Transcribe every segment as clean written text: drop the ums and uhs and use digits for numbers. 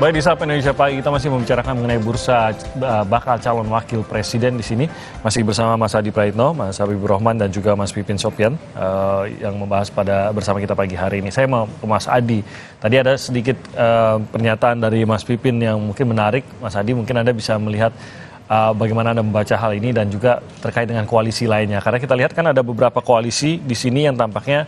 Baik, di Sapa Indonesia Pagi kita masih membicarakan mengenai bursa bakal calon wakil presiden di sini. Masih bersama Mas Adi Praitno, Mas Habibur Rahman dan juga Mas Pipin Sopian yang membahas bersama kita pagi hari ini. Saya mau ke Mas Adi. Tadi ada sedikit pernyataan dari Mas Pipin yang mungkin menarik. Mas Adi, mungkin Anda bisa melihat bagaimana Anda membaca hal ini dan juga terkait dengan koalisi lainnya. Karena kita lihat kan ada beberapa koalisi di sini yang tampaknya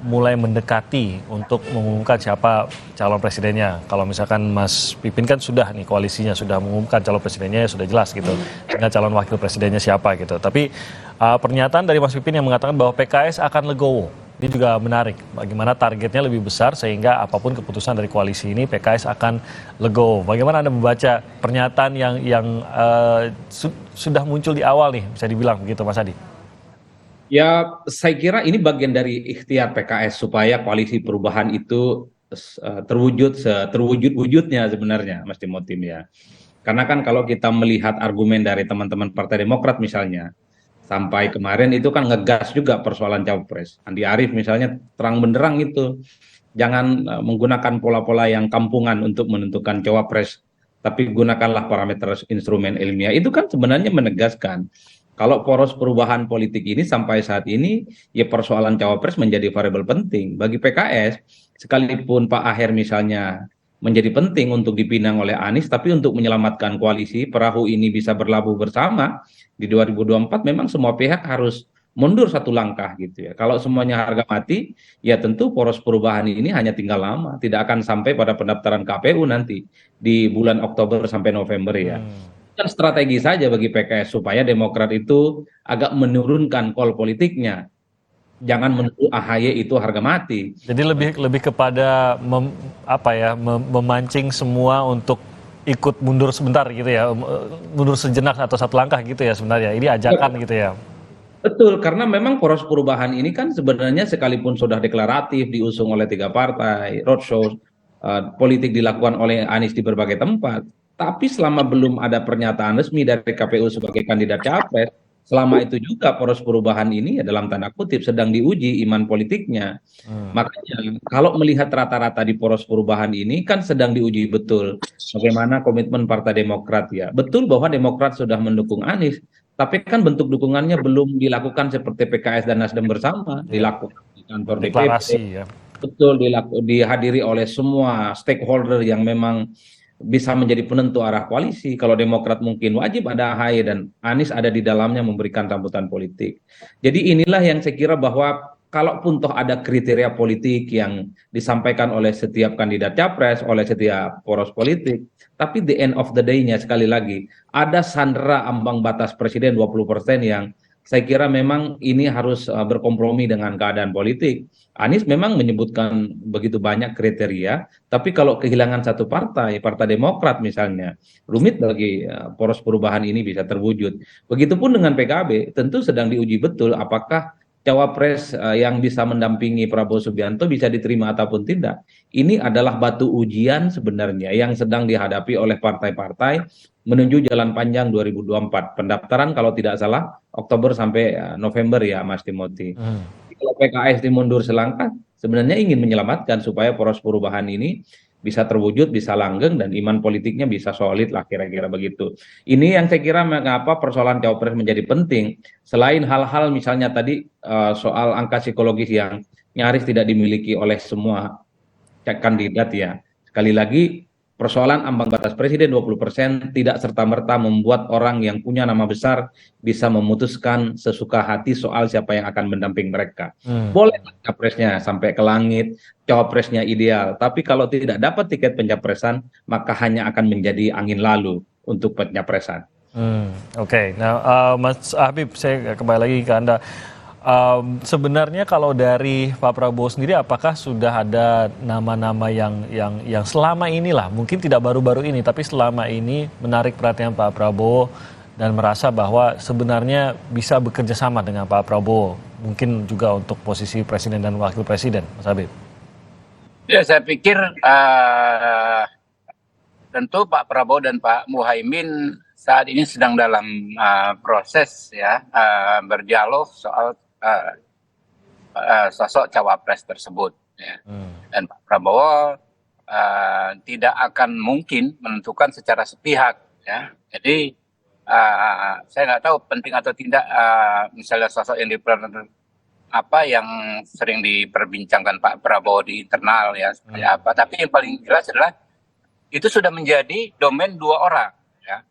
mulai mendekati untuk mengumumkan siapa calon presidennya. Kalau misalkan Mas Pipin kan sudah nih koalisinya sudah mengumumkan calon presidennya sudah jelas gitu. Dengan calon wakil presidennya siapa gitu. Tapi pernyataan dari Mas Pipin yang mengatakan bahwa PKS akan legowo. Ini juga menarik. Bagaimana targetnya lebih besar sehingga apapun keputusan dari koalisi ini PKS akan legowo. Bagaimana Anda membaca pernyataan yang sudah muncul di awal nih, bisa dibilang begitu Mas Adi? Ya, saya kira ini bagian dari ikhtiar PKS supaya koalisi perubahan itu terwujud-wujudnya sebenarnya, Mas Timotim ya. Karena kan kalau kita melihat argumen dari teman-teman Partai Demokrat misalnya, sampai kemarin itu kan ngegas juga persoalan cawapres. Andi Arief misalnya terang benderang itu, jangan menggunakan pola-pola yang kampungan untuk menentukan cawapres, tapi gunakanlah parameter instrumen ilmiah. Itu kan sebenarnya menegaskan kalau poros perubahan politik ini sampai saat ini, ya persoalan cawapres menjadi variabel penting. Bagi PKS, sekalipun Pak Aher misalnya menjadi penting untuk dipinang oleh Anies, tapi untuk menyelamatkan koalisi, perahu ini bisa berlabuh bersama di 2024, memang semua pihak harus mundur satu langkah gitu ya. Kalau semuanya harga mati, ya tentu poros perubahan ini hanya tinggal lama. Tidak akan sampai pada pendaftaran KPU nanti di bulan Oktober sampai November ya. Kan strategi saja bagi PKS supaya Demokrat itu agak menurunkan kol politiknya. Jangan menuduh AHY itu harga mati. Jadi lebih kepada memancing semua untuk ikut mundur sebentar gitu ya, mundur sejenak atau satu langkah gitu ya sebenarnya. Ini ajakan gitu ya. Betul, karena memang poros perubahan ini kan sebenarnya sekalipun sudah deklaratif diusung oleh 3 partai, roadshow politik dilakukan oleh Anies di berbagai tempat, tapi selama belum ada pernyataan resmi dari KPU sebagai kandidat capres, selama itu juga poros perubahan ini ya dalam tanda kutip sedang diuji iman politiknya. Makanya kalau melihat rata-rata di poros perubahan ini kan sedang diuji betul bagaimana komitmen Partai Demokrat ya. Betul bahwa Demokrat sudah mendukung Anies, tapi kan bentuk dukungannya belum dilakukan seperti PKS dan Nasdem bersama, Ya, dilakukan di kantor DPP, deklarasi ya. betul dihadiri oleh semua stakeholder yang memang bisa menjadi penentu arah koalisi. Kalau Demokrat mungkin wajib ada AHY dan Anies ada di dalamnya memberikan sambutan politik. Jadi inilah yang saya kira bahwa kalaupun toh ada kriteria politik yang disampaikan oleh setiap kandidat capres, oleh setiap poros politik, tapi the end of the day-nya sekali lagi ada sandera ambang batas presiden 20% yang saya kira memang ini harus berkompromi dengan keadaan politik. Anies memang menyebutkan begitu banyak kriteria, tapi kalau kehilangan satu partai, Partai Demokrat misalnya, rumit bagi poros perubahan ini bisa terwujud. Begitupun dengan PKB, tentu sedang diuji betul apakah cawapres yang bisa mendampingi Prabowo Subianto bisa diterima ataupun tidak. Ini adalah batu ujian sebenarnya yang sedang dihadapi oleh partai-partai menuju jalan panjang 2024. Pendaftaran kalau tidak salah Oktober sampai November ya Mas Timothy. Kalau PKS dimundur selangkah, sebenarnya ingin menyelamatkan supaya poros perubahan ini bisa terwujud, bisa langgeng, dan iman politiknya bisa solid lah kira-kira begitu. Ini yang saya kira mengapa persoalan cawapres menjadi penting. Selain hal-hal misalnya tadi soal angka psikologis yang nyaris tidak dimiliki oleh semua kandidat ya. Sekali lagi persoalan ambang batas presiden 20% tidak serta-merta membuat orang yang punya nama besar bisa memutuskan sesuka hati soal siapa yang akan mendamping mereka. Boleh capresnya sampai ke langit, cawapresnya ideal, tapi kalau tidak dapat tiket pencapresan, maka hanya akan menjadi angin lalu untuk pencapresan. Oke. Nah, Mas Habib, saya kembali lagi ke Anda. Sebenarnya kalau dari Pak Prabowo sendiri, apakah sudah ada nama-nama yang selama inilah, mungkin tidak baru-baru ini, tapi selama ini menarik perhatian Pak Prabowo dan merasa bahwa sebenarnya bisa bekerja sama dengan Pak Prabowo, mungkin juga untuk posisi presiden dan wakil presiden, Mas Habib? Ya, saya pikir tentu Pak Prabowo dan Pak Muhaimin saat ini sedang dalam proses ya berdialog soal sosok cawapres tersebut. Ya. Dan Pak Prabowo tidak akan mungkin menentukan secara sepihak, ya. Jadi saya nggak tahu penting atau tidak misalnya sosok yang apa yang sering diperbincangkan Pak Prabowo di internal ya seperti apa. Tapi yang paling jelas adalah itu sudah menjadi domain dua orang ya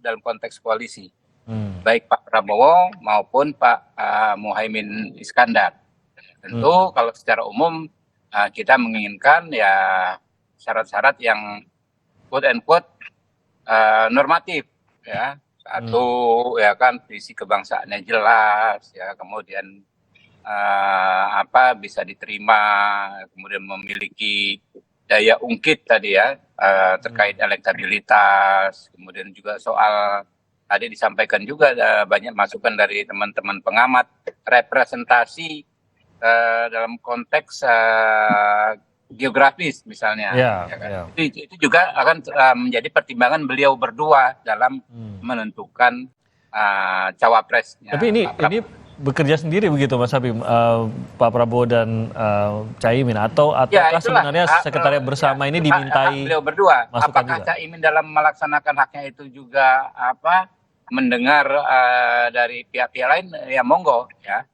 dalam konteks koalisi, baik Pak Prabowo maupun Pak Muhaimin Iskandar. Tentu kalau secara umum kita menginginkan ya syarat-syarat yang quote and quote normatif ya. Satu ya kan visi kebangsaannya jelas ya, kemudian bisa diterima, kemudian memiliki daya ungkit tadi ya terkait elektabilitas, kemudian juga soal tadi disampaikan juga banyak masukan dari teman-teman pengamat representasi dalam konteks geografis misalnya, kan? Itu juga akan menjadi pertimbangan beliau berdua dalam menentukan cawapresnya. Tapi ini bekerja sendiri begitu Mas Habib, Pak Prabowo dan Caimin atau ya, sebenarnya sekretariat bersama ini dimintai beliau berdua. Apakah juga? Caimin dalam melaksanakan haknya itu juga mendengar dari pihak-pihak lain ya monggo ya.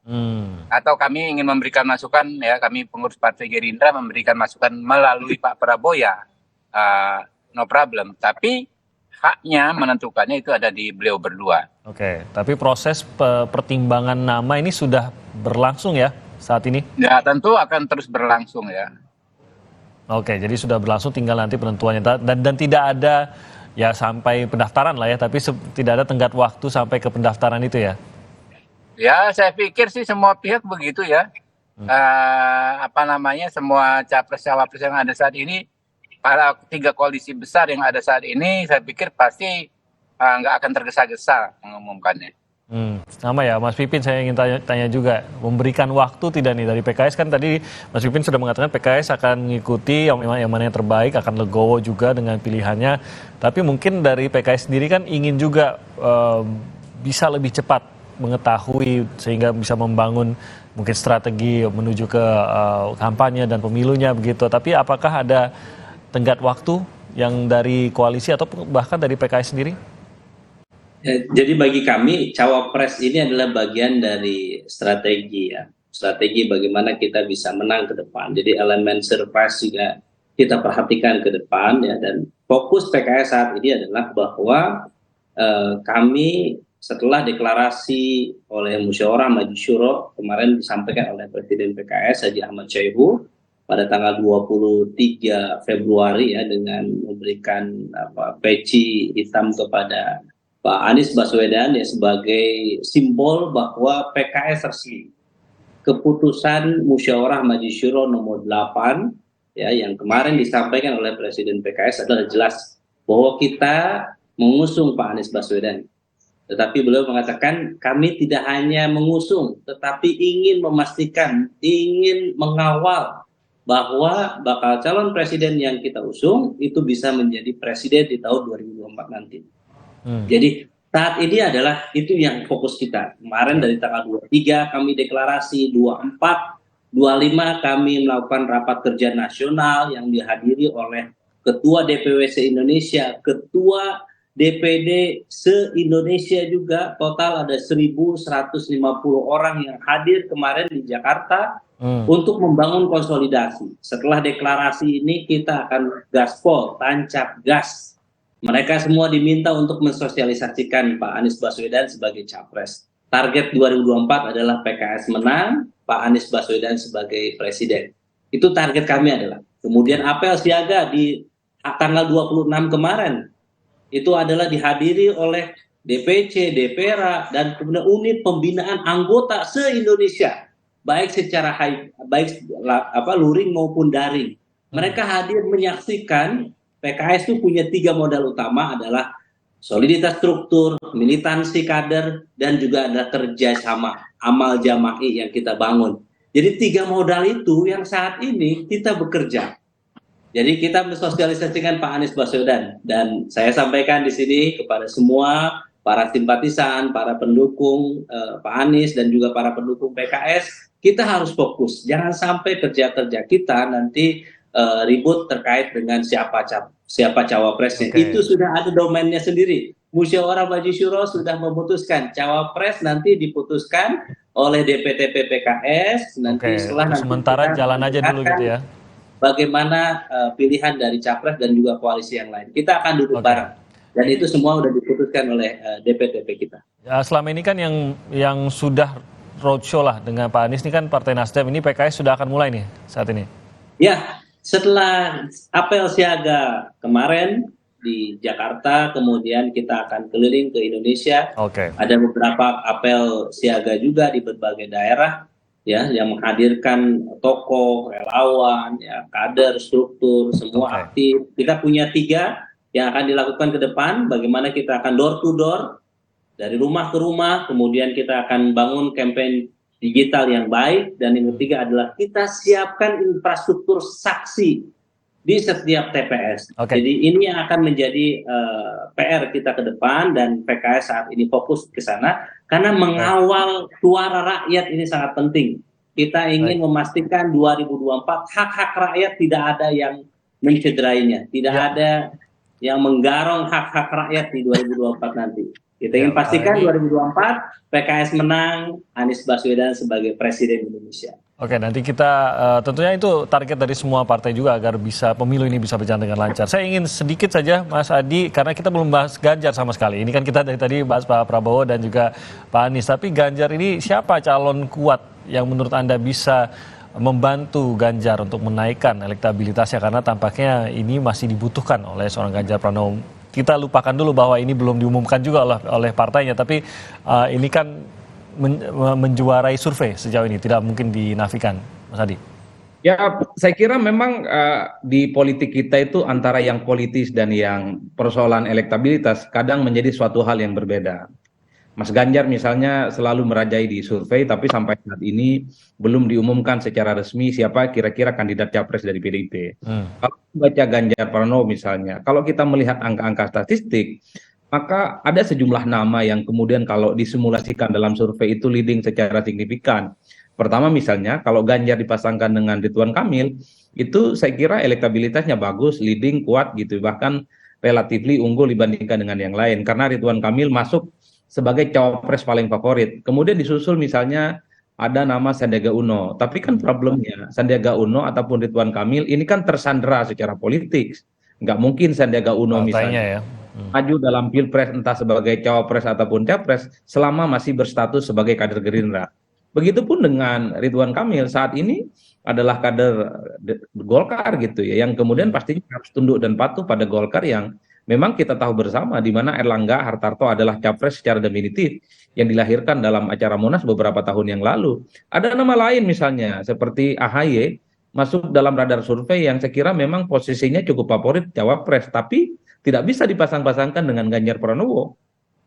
Atau kami ingin memberikan masukan ya, kami pengurus Partai Gerindra memberikan masukan melalui Pak Prabowo ya no problem. Tapi haknya menentukannya itu ada di beliau berdua. Oke, tapi proses pertimbangan nama ini sudah berlangsung ya saat ini? Ya tentu akan terus berlangsung ya. Oke, jadi sudah berlangsung, tinggal nanti penentuannya dan tidak ada ya sampai pendaftaran lah ya, tapi tidak ada tenggat waktu sampai ke pendaftaran itu ya? Ya saya pikir sih semua pihak begitu ya. Semua capres-cawapres yang ada saat ini, para tiga koalisi besar yang ada saat ini, saya pikir pasti nggak akan tergesa-gesa mengumumkannya. Sama ya, Mas Pipin saya ingin tanya juga, memberikan waktu tidak nih dari PKS, kan tadi Mas Pipin sudah mengatakan PKS akan mengikuti yang mana yang terbaik, akan legowo juga dengan pilihannya, tapi mungkin dari PKS sendiri kan ingin juga bisa lebih cepat mengetahui sehingga bisa membangun mungkin strategi menuju ke kampanye dan pemilunya begitu, tapi apakah ada tenggat waktu yang dari koalisi atau bahkan dari PKS sendiri? Jadi bagi kami cawapres ini adalah bagian dari strategi ya, strategi bagaimana kita bisa menang ke depan. Jadi elemen surprise juga kita perhatikan ke depan ya, dan fokus PKS saat ini adalah bahwa kami setelah deklarasi oleh Musyawarah Majelis Syuro kemarin disampaikan oleh Presiden PKS Haji Ahmad Syaihu pada tanggal 23 Februari ya, dengan memberikan peci hitam kepada Pak Anies Baswedan ya sebagai simbol bahwa PKS resmi. Keputusan Musyawarah Majelis Syuro nomor 8 ya yang kemarin disampaikan oleh Presiden PKS adalah jelas bahwa kita mengusung Pak Anies Baswedan. Tetapi beliau mengatakan kami tidak hanya mengusung tetapi ingin memastikan, ingin mengawal bahwa bakal calon presiden yang kita usung itu bisa menjadi presiden di tahun 2024 nanti. Jadi saat ini adalah itu yang fokus kita. Kemarin dari tanggal 23 kami deklarasi, 24, 25 kami melakukan rapat kerja nasional yang dihadiri oleh Ketua DPW se-Indonesia, Ketua DPD se-Indonesia juga, total ada 1.150 orang yang hadir kemarin di Jakarta untuk membangun konsolidasi. Setelah deklarasi ini kita akan gaspol, tancap gas. Mereka semua diminta untuk mensosialisasikan Pak Anies Baswedan sebagai capres. Target 2024 adalah PKS menang, Pak Anies Baswedan sebagai presiden. Itu target kami adalah. Kemudian apel siaga di tanggal 26 kemarin, itu adalah dihadiri oleh DPC, DPRA, dan kemudian unit pembinaan anggota se-Indonesia, baik secara luring maupun daring. Mereka hadir menyaksikan PKS itu punya 3 modal utama adalah soliditas struktur, militansi kader, dan juga ada kerjasama, amal jama'i yang kita bangun. Jadi 3 modal itu yang saat ini kita bekerja. Jadi kita mensosialisasikan Pak Anies Baswedan, dan saya sampaikan di sini kepada semua para simpatisan, para pendukung Pak Anies dan juga para pendukung PKS, kita harus fokus. Jangan sampai kerja-kerja kita nanti ribut terkait dengan siapa cawapresnya. Oke. Itu sudah ada domainnya sendiri. Musyawarah Majelis Syuro sudah memutuskan cawapres nanti diputuskan oleh DPTP PKS nanti Oke, setelah untuk nanti sementara kita jalan aja dulu gitu ya. bagaimana pilihan dari capres dan juga koalisi yang lain. Kita akan duduk Oke. bareng dan itu semua sudah diputuskan oleh DPTP kita. Ya, selama ini kan yang sudah roadshow lah dengan Pak Anies ini kan Partai Nasdem, ini PKS sudah akan mulai nih saat ini. Ya, setelah apel siaga kemarin di Jakarta, kemudian kita akan keliling ke Indonesia. Oke. Ada beberapa apel siaga juga di berbagai daerah, ya, yang menghadirkan tokoh, relawan, ya, kader, struktur, semua Oke. aktif. Kita punya 3 yang akan dilakukan ke depan. Bagaimana kita akan door to door, dari rumah ke rumah, kemudian kita akan bangun campaign digital yang baik, dan yang ketiga adalah kita siapkan infrastruktur saksi di setiap TPS. Oke. Jadi ini yang akan menjadi PR kita ke depan, dan PKS saat ini fokus ke sana karena mengawal suara rakyat ini sangat penting. Kita ingin memastikan 2024 hak-hak rakyat tidak ada yang mencederainya, tidak ada yang menggarong hak-hak rakyat di 2024 nanti. Kita ingin pastikan 2024 PKS menang, Anies Baswedan sebagai Presiden Indonesia. Oke, nanti kita tentunya itu target dari semua partai juga agar bisa pemilu ini bisa berjalan dengan lancar. Saya ingin sedikit saja Mas Adi, karena kita belum bahas Ganjar sama sekali. Ini kan kita dari tadi bahas Pak Prabowo dan juga Pak Anies. Tapi Ganjar ini siapa calon kuat yang menurut Anda bisa membantu Ganjar untuk menaikkan elektabilitasnya? Karena tampaknya ini masih dibutuhkan oleh seorang Ganjar Pranowo. Kita lupakan dulu bahwa ini belum diumumkan juga oleh partainya, tapi ini kan menjuarai survei sejauh ini, tidak mungkin dinafikan, Mas Adi. Ya, saya kira memang di politik kita itu antara yang politis dan yang persoalan elektabilitas kadang menjadi suatu hal yang berbeda. Mas Ganjar misalnya selalu merajai di survei, tapi sampai saat ini belum diumumkan secara resmi siapa kira-kira kandidat capres dari PDIP. Kalau baca Ganjar Pranowo misalnya, kalau kita melihat angka-angka statistik, maka ada sejumlah nama yang kemudian kalau disimulasikan dalam survei itu leading secara signifikan. Pertama misalnya, kalau Ganjar dipasangkan dengan Ridwan Kamil, itu saya kira elektabilitasnya bagus, leading, kuat gitu, bahkan relatively unggul dibandingkan dengan yang lain, karena Ridwan Kamil masuk sebagai cawapres paling favorit. Kemudian disusul misalnya ada nama Sandiaga Uno. Tapi kan problemnya Sandiaga Uno ataupun Ridwan Kamil ini kan tersandera secara politik. Nggak mungkin Sandiaga Uno misalnya maju dalam pilpres entah sebagai cawapres ataupun capres selama masih berstatus sebagai kader Gerindra. Begitupun dengan Ridwan Kamil saat ini adalah kader Golkar gitu ya, yang kemudian pastinya harus tunduk dan patuh pada Golkar yang memang kita tahu bersama di mana Erlangga Hartarto adalah capres secara definitif yang dilahirkan dalam acara Munas beberapa tahun yang lalu. Ada nama lain misalnya seperti AHY masuk dalam radar survei yang saya kira memang posisinya cukup favorit cawapres, tapi tidak bisa dipasang-pasangkan dengan Ganjar Pranowo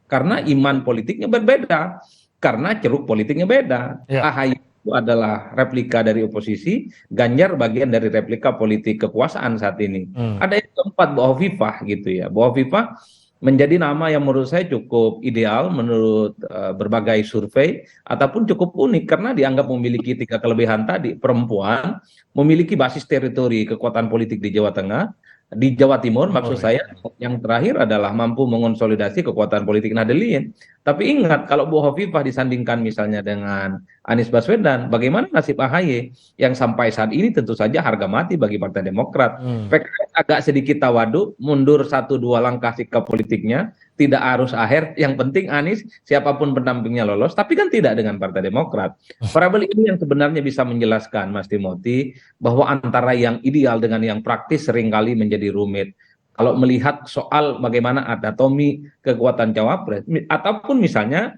karena iman politiknya berbeda, karena ceruk politiknya beda. AHY itu adalah replika dari oposisi, Ganjar bagian dari replika politik kekuasaan saat ini. Ada yang keempat, Bu Hovifah gitu ya. Bu Hovifah menjadi nama yang menurut saya cukup ideal menurut berbagai survei ataupun cukup unik karena dianggap memiliki 3 kelebihan tadi. Perempuan, memiliki basis teritori kekuatan politik di Jawa Tengah, di Jawa Timur maksud saya, yang terakhir adalah mampu mengonsolidasi kekuatan politik Nahdliyin. Tapi ingat, kalau Bu Hovifah disandingkan misalnya dengan Anies Baswedan, bagaimana nasib AHY yang sampai saat ini tentu saja harga mati bagi Partai Demokrat. PKS agak sedikit tawaduk, mundur 1-2 langkah sikap politiknya, tidak harus akhir, yang penting Anies siapapun pendampingnya lolos, tapi kan tidak dengan Partai Demokrat. Variabel ini yang sebenarnya bisa menjelaskan Mas Timothy bahwa antara yang ideal dengan yang praktis seringkali menjadi rumit. Kalau melihat soal bagaimana anatomi kekuatan cawapres, ataupun misalnya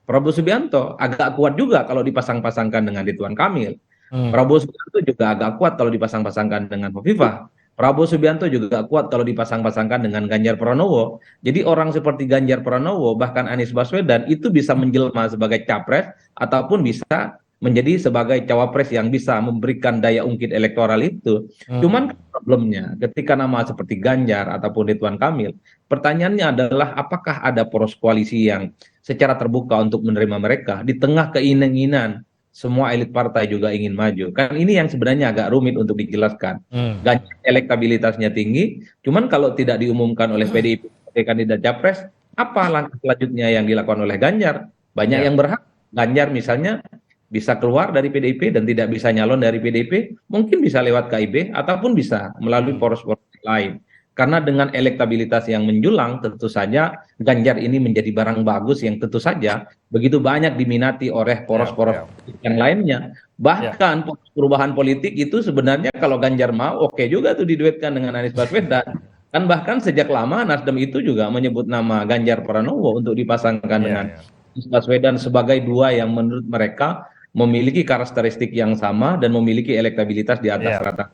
Prabowo Subianto agak kuat juga kalau dipasang-pasangkan dengan Ridwan Kamil. Prabowo Subianto juga agak kuat kalau dipasang-pasangkan dengan Hovifah. Prabowo Subianto juga kuat kalau dipasang-pasangkan dengan Ganjar Pranowo. Jadi orang seperti Ganjar Pranowo bahkan Anies Baswedan itu bisa menjelma sebagai capres ataupun bisa menjadi sebagai cawapres yang bisa memberikan daya ungkit elektoral itu. Cuman problemnya ketika nama seperti Ganjar ataupun Ridwan Kamil, pertanyaannya adalah apakah ada poros koalisi yang secara terbuka untuk menerima mereka di tengah keinginan semua elit partai juga ingin maju. Kan ini yang sebenarnya agak rumit untuk dijelaskan. Ganjar elektabilitasnya tinggi, cuman kalau tidak diumumkan oleh PDIP sebagai kandidat capres, apa langkah selanjutnya yang dilakukan oleh Ganjar? Banyak yang berhak. Ganjar misalnya bisa keluar dari PDIP dan tidak bisa nyalon dari PDIP, mungkin bisa lewat KIB ataupun bisa melalui poros-poros lain. Karena dengan elektabilitas yang menjulang, tentu saja Ganjar ini menjadi barang bagus yang tentu saja begitu banyak diminati oleh poros-poros yang lainnya. Bahkan perubahan politik itu sebenarnya kalau Ganjar mau, oke juga tuh diduetkan dengan Anies Baswedan. Kan bahkan sejak lama Nasdem itu juga menyebut nama Ganjar Pranowo untuk dipasangkan dengan Anies Baswedan sebagai dua yang menurut mereka memiliki karakteristik yang sama dan memiliki elektabilitas di atas rata.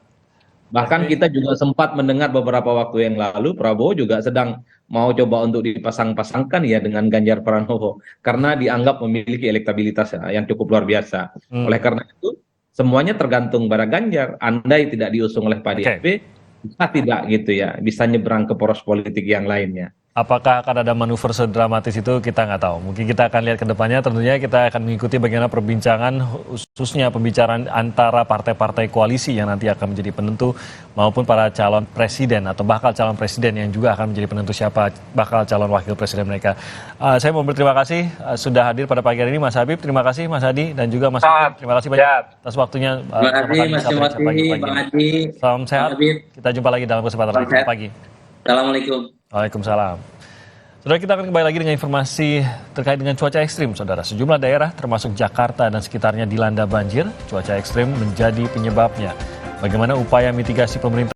Bahkan kita juga sempat mendengar beberapa waktu yang lalu Prabowo juga sedang mau coba untuk dipasang-pasangkan ya dengan Ganjar Pranowo karena dianggap memiliki elektabilitas yang cukup luar biasa. Oleh karena itu semuanya tergantung pada Ganjar. Andai tidak diusung oleh PDIP, bisa tidak gitu ya, bisa nyebrang ke poros politik yang lainnya. Apakah akan ada manuver sedramatis itu kita nggak tahu. Mungkin kita akan lihat ke depannya, tentunya kita akan mengikuti bagaimana perbincangan, khususnya pembicaraan antara partai-partai koalisi yang nanti akan menjadi penentu, maupun para calon presiden atau bakal calon presiden yang juga akan menjadi penentu siapa bakal calon wakil presiden mereka. Saya mau berterima kasih sudah hadir pada pagi hari ini Mas Habib, terima kasih Mas Hadi dan juga Mas Habib, terima kasih banyak atas waktunya. Terima kasih Mas Hadi. Salam sehat, kita jumpa lagi dalam kesempatan lain pagi. Assalamualaikum. Waalaikumsalam. Saudara, kita akan kembali lagi dengan informasi terkait dengan cuaca ekstrim. Saudara, sejumlah daerah termasuk Jakarta dan sekitarnya dilanda banjir. Cuaca ekstrim menjadi penyebabnya. Bagaimana upaya mitigasi pemerintah